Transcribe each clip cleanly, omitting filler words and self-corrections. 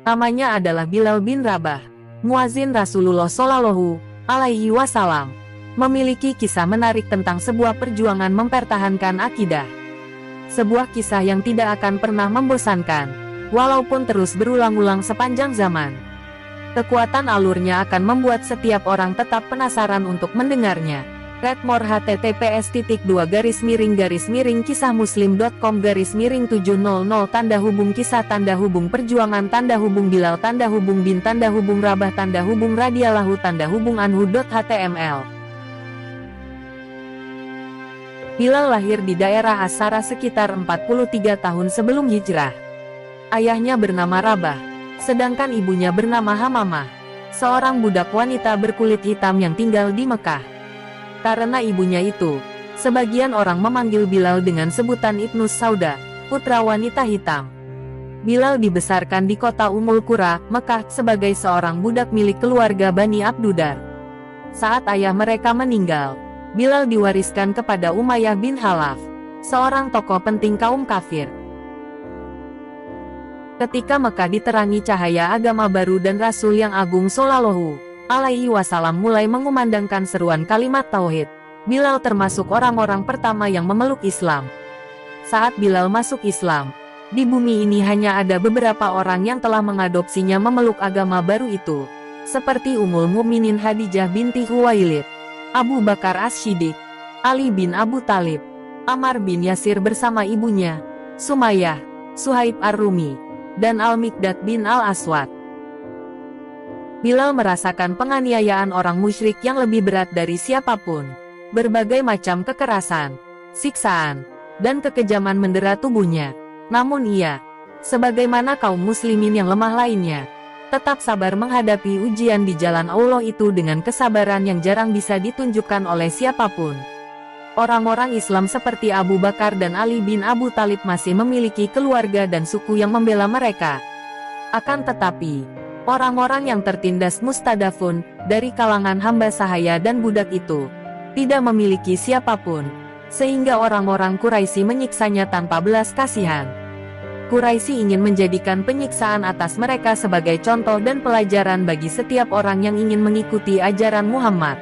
Namanya adalah Bilal bin Rabah, muazin Rasulullah Shallallahu Alaihi Wasallam. Memiliki kisah menarik tentang sebuah perjuangan mempertahankan akidah. Sebuah kisah yang tidak akan pernah membosankan, walaupun terus berulang-ulang sepanjang zaman. Kekuatan alurnya akan membuat setiap orang tetap penasaran untuk mendengarnya. Redmore https://kisahmuslim.com/700 kisah-perjuangan Bilal bin Rabah radhiyallahu anhu.html. Bilal lahir di daerah As-Sara sekitar 43 tahun sebelum hijrah. Ayahnya bernama Rabah, sedangkan ibunya bernama Hamamah, seorang budak wanita berkulit hitam yang tinggal di Mekah. Karena ibunya itu, sebagian orang memanggil Bilal dengan sebutan Ibnus Sauda, putra wanita hitam. Bilal dibesarkan di kota Ummul Qura, Mekah, sebagai seorang budak milik keluarga Bani Abdudar. Saat ayah mereka meninggal, Bilal diwariskan kepada Umayyah bin Khalaf, seorang tokoh penting kaum kafir. Ketika Mekah diterangi cahaya agama baru dan Rasul yang agung Shallallahu Alaihi Wasallam mulai mengumandangkan seruan kalimat tauhid, Bilal termasuk orang-orang pertama yang memeluk Islam. Saat Bilal masuk Islam, di bumi ini hanya ada beberapa orang yang telah mengadopsinya memeluk agama baru itu, seperti Ummul Mukminin Khadijah binti Khuwailid, Abu Bakar As-Siddiq, Ali bin Abu Thalib, Ammar bin Yasir bersama ibunya, Sumayyah, Suhaib Ar-Rumi, dan Al-Miqdad bin Al-Aswad. Bilal merasakan penganiayaan orang musyrik yang lebih berat dari siapapun. Berbagai macam kekerasan, siksaan, dan kekejaman mendera tubuhnya. Namun ia, sebagaimana kaum muslimin yang lemah lainnya, tetap sabar menghadapi ujian di jalan Allah itu dengan kesabaran yang jarang bisa ditunjukkan oleh siapapun. Orang-orang Islam seperti Abu Bakar dan Ali bin Abu Thalib masih memiliki keluarga dan suku yang membela mereka. Akan tetapi, orang-orang yang tertindas mustadafun dari kalangan hamba sahaya dan budak itu tidak memiliki siapapun, sehingga orang-orang Quraisy menyiksanya tanpa belas kasihan. Quraisy ingin menjadikan penyiksaan atas mereka sebagai contoh dan pelajaran bagi setiap orang yang ingin mengikuti ajaran Muhammad.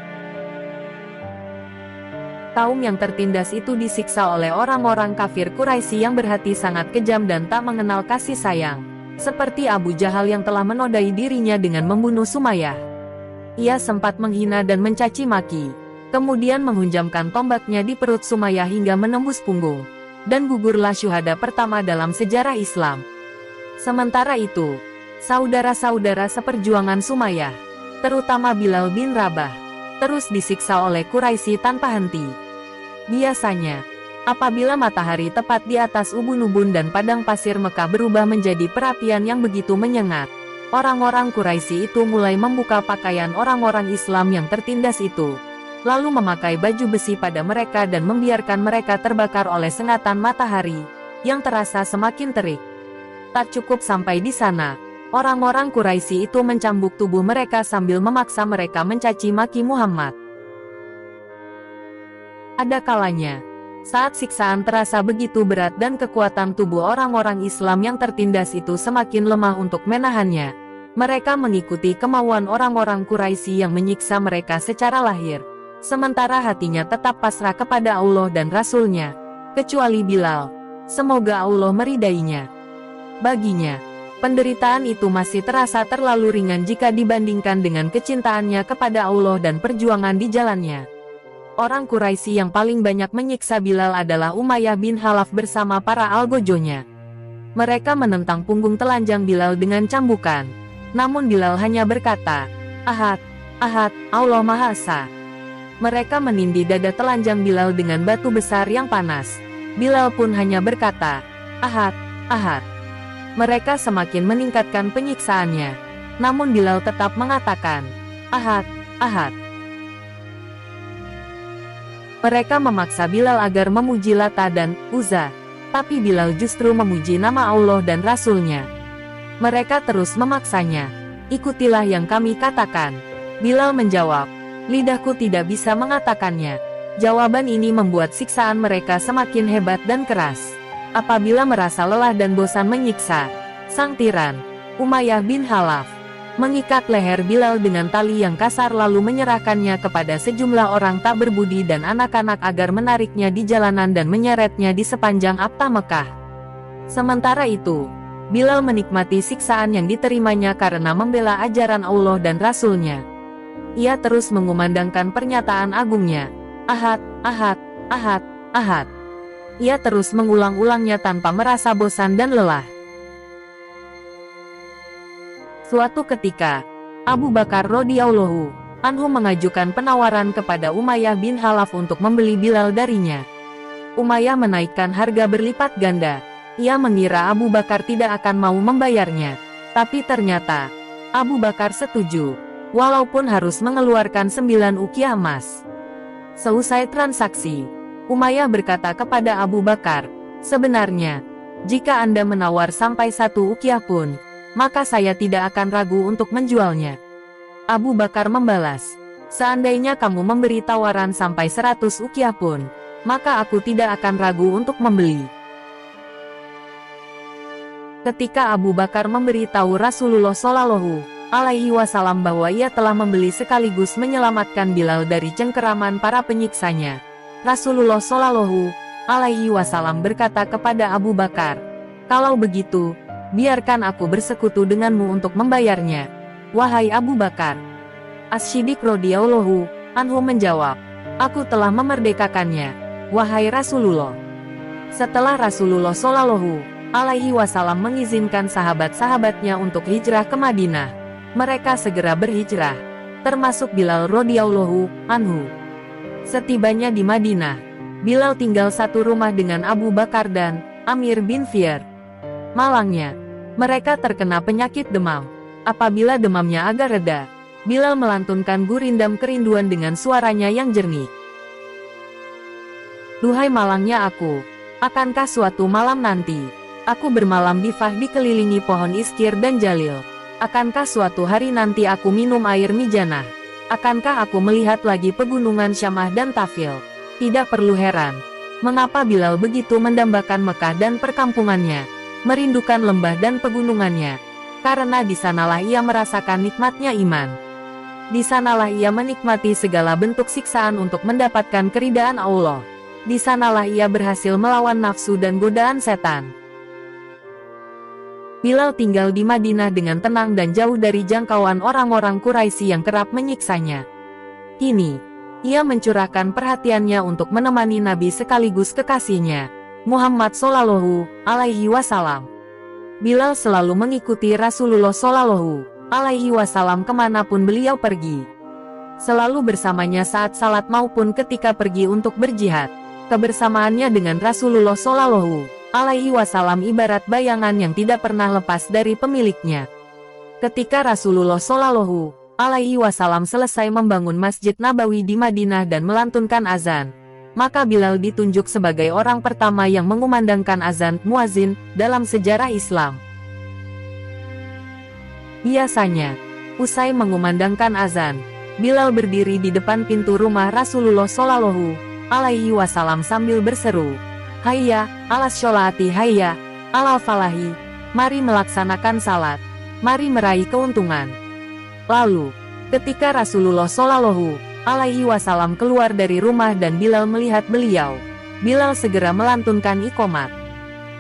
Kaum yang tertindas itu disiksa oleh orang-orang kafir Quraisy yang berhati sangat kejam dan tak mengenal kasih sayang, seperti Abu Jahal yang telah menodai dirinya dengan membunuh Sumayyah. Ia sempat menghina dan mencaci maki, kemudian menghunjamkan tombaknya di perut Sumayyah hingga menembus punggung, dan gugurlah syuhada pertama dalam sejarah Islam. Sementara itu, saudara-saudara seperjuangan Sumayyah, terutama Bilal bin Rabah, terus disiksa oleh Quraisy tanpa henti. Biasanya, apabila matahari tepat di atas ubun-ubun dan padang pasir Mekah berubah menjadi perapian yang begitu menyengat, orang-orang Quraisy itu mulai membuka pakaian orang-orang Islam yang tertindas itu, lalu memakai baju besi pada mereka dan membiarkan mereka terbakar oleh sengatan matahari, yang terasa semakin terik. Tak cukup sampai di sana, orang-orang Quraisy itu mencambuk tubuh mereka sambil memaksa mereka mencaci maki Muhammad. Ada kalanya, saat siksaan terasa begitu berat dan kekuatan tubuh orang-orang Islam yang tertindas itu semakin lemah untuk menahannya, mereka mengikuti kemauan orang-orang Quraisy yang menyiksa mereka secara lahir, sementara hatinya tetap pasrah kepada Allah dan Rasul-Nya, kecuali Bilal. Semoga Allah meridainya. Baginya, penderitaan itu masih terasa terlalu ringan jika dibandingkan dengan kecintaannya kepada Allah dan perjuangan di jalannya. Orang Quraisy yang paling banyak menyiksa Bilal adalah Umayyah bin Khalaf bersama para algojonya. Mereka menentang punggung telanjang Bilal dengan cambukan. Namun Bilal hanya berkata, "Ahad, Ahad, Allah Maha Esa." Mereka menindih dada telanjang Bilal dengan batu besar yang panas. Bilal pun hanya berkata, "Ahad, Ahad." Mereka semakin meningkatkan penyiksaannya. Namun Bilal tetap mengatakan, "Ahad, Ahad." Mereka memaksa Bilal agar memuji Lata dan Uzza, tapi Bilal justru memuji nama Allah dan Rasul-Nya. Mereka terus memaksanya. "Ikutilah yang kami katakan." Bilal menjawab, "Lidahku tidak bisa mengatakannya." Jawaban ini membuat siksaan mereka semakin hebat dan keras. Apabila merasa lelah dan bosan menyiksa, sang tiran, Umayyah bin Khalaf mengikat leher Bilal dengan tali yang kasar lalu menyerahkannya kepada sejumlah orang tak berbudi dan anak-anak agar menariknya di jalanan dan menyeretnya di sepanjang Abta Mekah. Sementara itu, Bilal menikmati siksaan yang diterimanya karena membela ajaran Allah dan Rasul-Nya. Ia terus mengumandangkan pernyataan agungnya, Ahad, Ahad, Ahad, Ahad. Ia terus mengulang-ulangnya tanpa merasa bosan dan lelah. Suatu ketika, Abu Bakar radhiyallahu anhu mengajukan penawaran kepada Umayyah bin Khalaf untuk membeli Bilal darinya. Umayyah menaikkan harga berlipat ganda. Ia mengira Abu Bakar tidak akan mau membayarnya. Tapi ternyata, Abu Bakar setuju, walaupun harus mengeluarkan 9 ukiah emas. Seusai transaksi, Umayyah berkata kepada Abu Bakar, "Sebenarnya, jika Anda menawar sampai 1 ukiah pun, maka saya tidak akan ragu untuk menjualnya." Abu Bakar membalas, "Seandainya kamu memberi tawaran sampai 100 ukiah pun, maka aku tidak akan ragu untuk membeli." Ketika Abu Bakar memberitahu Rasulullah Shallallahu Alaihi Wasallam bahwa ia telah membeli sekaligus menyelamatkan Bilal dari cengkeraman para penyiksanya, Rasulullah Shallallahu Alaihi Wasallam berkata kepada Abu Bakar, "Kalau begitu, biarkan aku bersekutu denganmu untuk membayarnya, wahai Abu Bakar." As-Siddiq radhiyallahu anhu menjawab, "Aku telah memerdekakannya, wahai Rasulullah." Setelah Rasulullah Shallallahu Alaihi Wasallam mengizinkan sahabat-sahabatnya untuk hijrah ke Madinah, mereka segera berhijrah, termasuk Bilal radhiyallahu anhu. Setibanya di Madinah, Bilal tinggal satu rumah dengan Abu Bakar dan Amir bin Fiyar. Malangnya, mereka terkena penyakit demam. Apabila demamnya agak reda, Bilal melantunkan gurindam kerinduan dengan suaranya yang jernih. "Duhai malangnya aku, akankah suatu malam nanti, aku bermalam di Fah dikelilingi pohon iskir dan jalil? Akankah suatu hari nanti aku minum air mijanah? Akankah aku melihat lagi pegunungan Syamah dan Tafil?" Tidak perlu heran, mengapa Bilal begitu mendambakan Mekah dan perkampungannya, merindukan lembah dan pegunungannya, karena di sanalah ia merasakan nikmatnya iman. Di sanalah ia menikmati segala bentuk siksaan untuk mendapatkan keridaan Allah. Di sanalah ia berhasil melawan nafsu dan godaan setan. Bilal tinggal di Madinah dengan tenang dan jauh dari jangkauan orang-orang Quraisy yang kerap menyiksanya. Kini, ia mencurahkan perhatiannya untuk menemani Nabi sekaligus kekasihnya, Muhammad Shallallahu Alaihi Wasallam. Bilal selalu mengikuti Rasulullah Shallallahu Alaihi Wasallam kemanapun beliau pergi. Selalu bersamanya saat salat maupun ketika pergi untuk berjihad. Kebersamaannya dengan Rasulullah Shallallahu Alaihi Wasallam ibarat bayangan yang tidak pernah lepas dari pemiliknya. Ketika Rasulullah Shallallahu Alaihi Wasallam selesai membangun Masjid Nabawi di Madinah dan melantunkan azan, maka Bilal ditunjuk sebagai orang pertama yang mengumandangkan azan muazin dalam sejarah Islam. Biasanya, usai mengumandangkan azan, Bilal berdiri di depan pintu rumah Rasulullah Shallallahu Alaihi Wasallam sambil berseru, "Hayya alas sholati, hayya alal falahi, mari melaksanakan salat, mari meraih keuntungan." Lalu, ketika Rasulullah Shallallahu Alaihi Wasallam keluar dari rumah dan Bilal melihat beliau, Bilal segera melantunkan iqomat.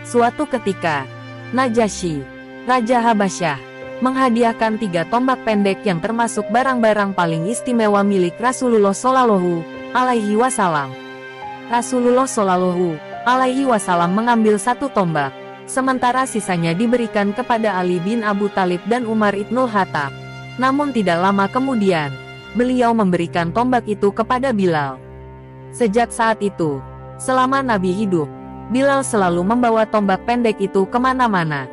Suatu ketika, Najasyi, Raja Habasyah, menghadiahkan 3 tombak pendek yang termasuk barang-barang paling istimewa milik Rasulullah Shallallahu Alaihi Wasallam. Rasulullah Shallallahu Alaihi Wasallam mengambil 1 tombak, sementara sisanya diberikan kepada Ali bin Abu Thalib dan Umar ibnul Khattab. Namun tidak lama kemudian, beliau memberikan tombak itu kepada Bilal. Sejak saat itu, selama Nabi hidup, Bilal selalu membawa tombak pendek itu kemana-mana.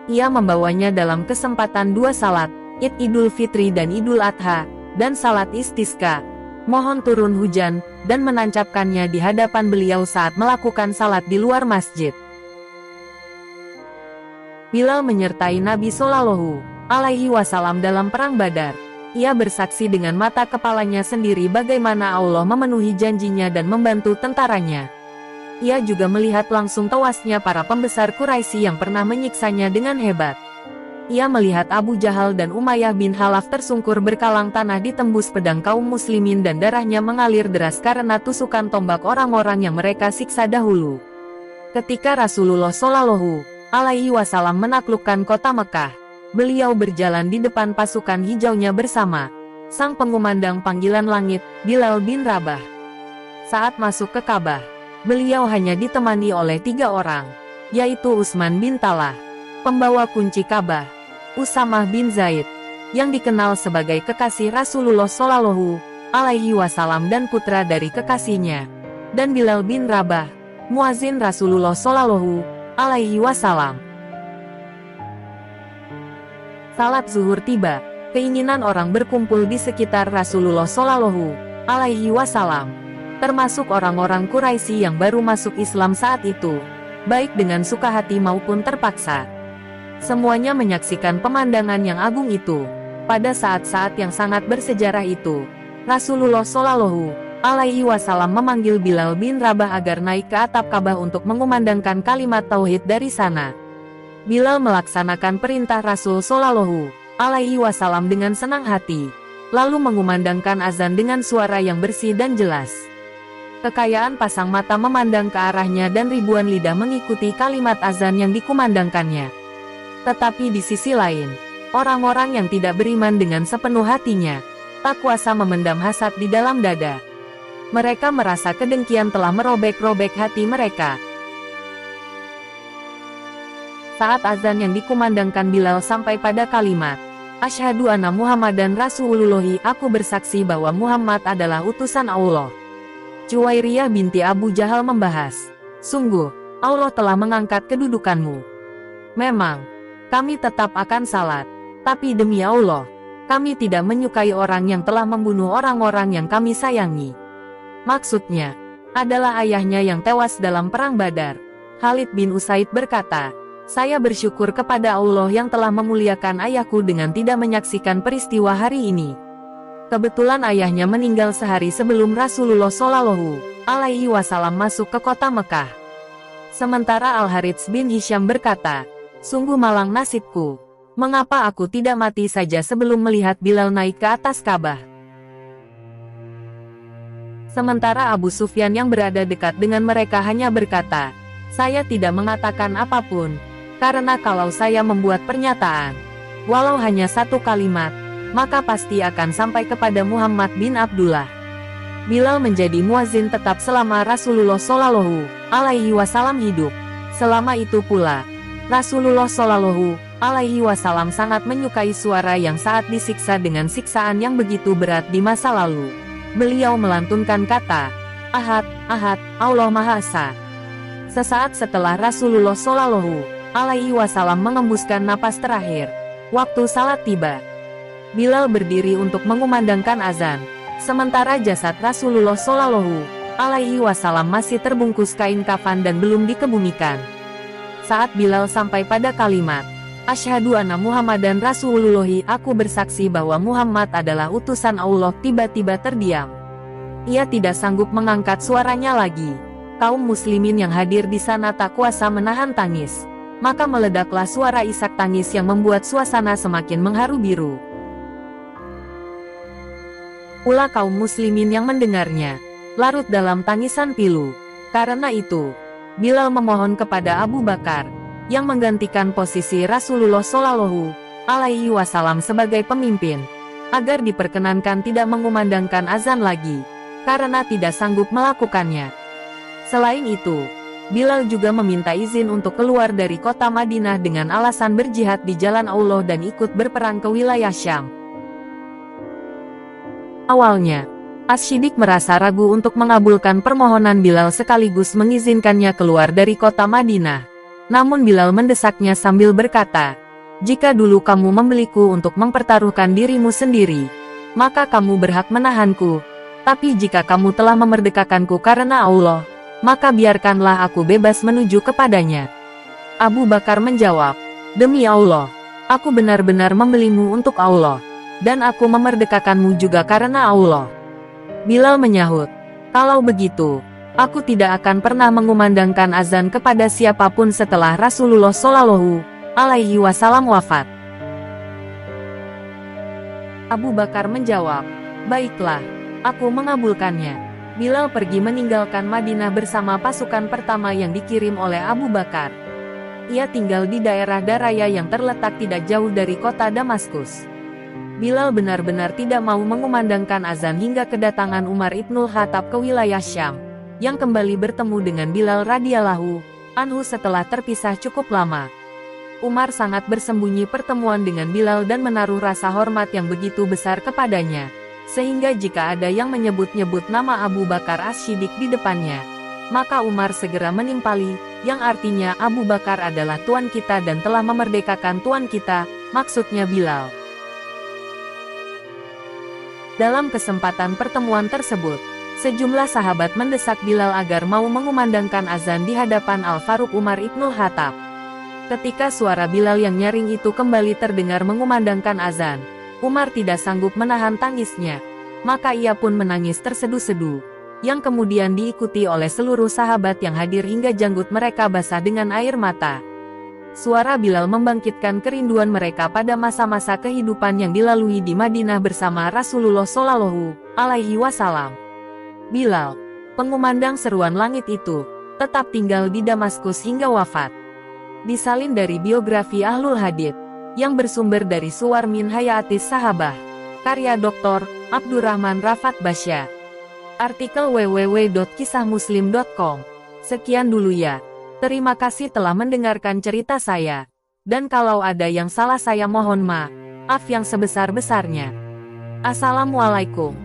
Ia membawanya dalam kesempatan 2 salat, Id Idul Fitri dan Idul Adha, dan salat istisqa, mohon turun hujan, dan menancapkannya di hadapan beliau saat melakukan salat di luar masjid. Bilal menyertai Nabi Shallallahu Alaihi Wasallam dalam perang Badar. Ia bersaksi dengan mata kepalanya sendiri bagaimana Allah memenuhi janjinya dan membantu tentaranya. Ia juga melihat langsung tewasnya para pembesar Quraisy yang pernah menyiksanya dengan hebat. Ia melihat Abu Jahal dan Umayyah bin Khalaf tersungkur berkalang tanah ditembus pedang kaum muslimin dan darahnya mengalir deras karena tusukan tombak orang-orang yang mereka siksa dahulu. Ketika Rasulullah Shallallahu Alaihi Wasallam menaklukkan kota Mekah, beliau berjalan di depan pasukan hijaunya bersama sang pengumandang panggilan langit, Bilal bin Rabah. Saat masuk ke Ka'bah, beliau hanya ditemani oleh 3 orang, yaitu Utsman bin Talha, pembawa kunci Ka'bah, Usamah bin Zaid, yang dikenal sebagai kekasih Rasulullah Shallallahu Alaihi Wasallam dan putra dari kekasihnya, dan Bilal bin Rabah, muazin Rasulullah Shallallahu Alaihi Wasallam. Salat zuhur tiba, keinginan orang berkumpul di sekitar Rasulullah Shallallahu Alaihi Wasallam, termasuk orang-orang Quraisy yang baru masuk Islam saat itu, baik dengan suka hati maupun terpaksa. Semuanya menyaksikan pemandangan yang agung itu. Pada saat-saat yang sangat bersejarah itu, Rasulullah Shallallahu Alaihi Wasallam memanggil Bilal bin Rabah agar naik ke atap Ka'bah untuk mengumandangkan kalimat tauhid dari sana. Bilal melaksanakan perintah Rasul Shallallahu Alaihi Wasallam dengan senang hati, lalu mengumandangkan azan dengan suara yang bersih dan jelas. Kekayaan pasang mata memandang ke arahnya dan ribuan lidah mengikuti kalimat azan yang dikumandangkannya. Tetapi di sisi lain, orang-orang yang tidak beriman dengan sepenuh hatinya, tak kuasa memendam hasad di dalam dada. Mereka merasa kedengkian telah merobek-robek hati mereka. Saat azan yang dikumandangkan Bilal sampai pada kalimat, Asyhadu anna Muhammadan Rasulullahi, aku bersaksi bahwa Muhammad adalah utusan Allah. Juwairiyah binti Abu Jahal membahas, sungguh, Allah telah mengangkat kedudukanmu. Memang, kami tetap akan salat, tapi demi Allah, kami tidak menyukai orang yang telah membunuh orang-orang yang kami sayangi. Maksudnya, adalah ayahnya yang tewas dalam perang Badar. Khalid bin Usaid berkata, saya bersyukur kepada Allah yang telah memuliakan ayahku dengan tidak menyaksikan peristiwa hari ini. Kebetulan ayahnya meninggal sehari sebelum Rasulullah Shallallahu Alaihi Wasallam masuk ke kota Mekah. Sementara Al-Harits bin Hisham berkata, sungguh malang nasibku, mengapa aku tidak mati saja sebelum melihat Bilal naik ke atas Ka'bah. Sementara Abu Sufyan yang berada dekat dengan mereka hanya berkata, saya tidak mengatakan apapun, karena kalau saya membuat pernyataan, walau hanya satu kalimat, maka pasti akan sampai kepada Muhammad bin Abdullah. Bilal menjadi muazin tetap selama Rasulullah Shallallahu Alaihi Wasallam hidup. Selama itu pula, Rasulullah Shallallahu Alaihi Wasallam sangat menyukai suara yang saat disiksa dengan siksaan yang begitu berat di masa lalu. Beliau melantunkan kata, Ahad, Ahad, Allah Maha Esa. Sesaat setelah Rasulullah Shallallahu Alaihi Wasallam mengembuskan napas terakhir, waktu salat tiba. Bilal berdiri untuk mengumandangkan azan, sementara jasad Rasulullah Shallallahu Alaihi Wasallam masih terbungkus kain kafan dan belum dikebumikan. Saat Bilal sampai pada kalimat, Asyhadu anna Muhammadan Rasulullahi, aku bersaksi bahwa Muhammad adalah utusan Allah, tiba-tiba terdiam. Ia tidak sanggup mengangkat suaranya lagi. Kaum muslimin yang hadir di sana tak kuasa menahan tangis. Maka meledaklah suara isak tangis yang membuat suasana semakin mengharu biru. Pula kaum muslimin yang mendengarnya larut dalam tangisan pilu. Karena itu, Bilal memohon kepada Abu Bakar, yang menggantikan posisi Rasulullah Shallallahu Alaihi Wasallam sebagai pemimpin, agar diperkenankan tidak mengumandangkan azan lagi, karena tidak sanggup melakukannya. Selain itu, Bilal juga meminta izin untuk keluar dari kota Madinah dengan alasan berjihad di jalan Allah dan ikut berperang ke wilayah Syam. Awalnya, As-Siddiq merasa ragu untuk mengabulkan permohonan Bilal sekaligus mengizinkannya keluar dari kota Madinah. Namun Bilal mendesaknya sambil berkata, jika dulu kamu membeliku untuk mempertaruhkan dirimu sendiri, maka kamu berhak menahanku. Tapi jika kamu telah memerdekakanku karena Allah, maka biarkanlah aku bebas menuju kepadanya. Abu Bakar menjawab, demi Allah, aku benar-benar membelimu untuk Allah, dan aku memerdekakanmu juga karena Allah. Bilal menyahut, kalau begitu, aku tidak akan pernah mengumandangkan azan kepada siapapun setelah Rasulullah Shallallahu Alaihi Wasallam wafat. Abu Bakar menjawab, "Baiklah, aku mengabulkannya." Bilal pergi meninggalkan Madinah bersama pasukan pertama yang dikirim oleh Abu Bakar. Ia tinggal di daerah Daraya yang terletak tidak jauh dari kota Damaskus. Bilal benar-benar tidak mau mengumandangkan azan hingga kedatangan Umar Ibnul Khattab ke wilayah Syam, yang kembali bertemu dengan Bilal radhiyallahu anhu setelah terpisah cukup lama. Umar sangat bersembunyi pertemuan dengan Bilal dan menaruh rasa hormat yang begitu besar kepadanya, sehingga jika ada yang menyebut-nyebut nama Abu Bakar As-Siddiq di depannya, maka Umar segera menimpali, yang artinya Abu Bakar adalah tuan kita dan telah memerdekakan tuan kita, maksudnya Bilal. Dalam kesempatan pertemuan tersebut, sejumlah sahabat mendesak Bilal agar mau mengumandangkan azan di hadapan Al-Faruq Umar Ibnul Khattab. Ketika suara Bilal yang nyaring itu kembali terdengar mengumandangkan azan, Umar tidak sanggup menahan tangisnya. Maka ia pun menangis terseduh-seduh, yang kemudian diikuti oleh seluruh sahabat yang hadir hingga janggut mereka basah dengan air mata. Suara Bilal membangkitkan kerinduan mereka pada masa-masa kehidupan yang dilalui di Madinah bersama Rasulullah Shallallahu Alaihi Wasallam. Bilal, pengumandang seruan langit itu, tetap tinggal di Damaskus hingga wafat. Disalin dari biografi Ahlul Hadits, yang bersumber dari Suwar min Hayatis Sahabah, karya Dr. Abdurrahman Rafat Basya. Artikel www.kisahmuslim.com. Sekian dulu ya. Terima kasih telah mendengarkan cerita saya. Dan kalau ada yang salah saya mohon maaf yang sebesar-besarnya. Assalamualaikum.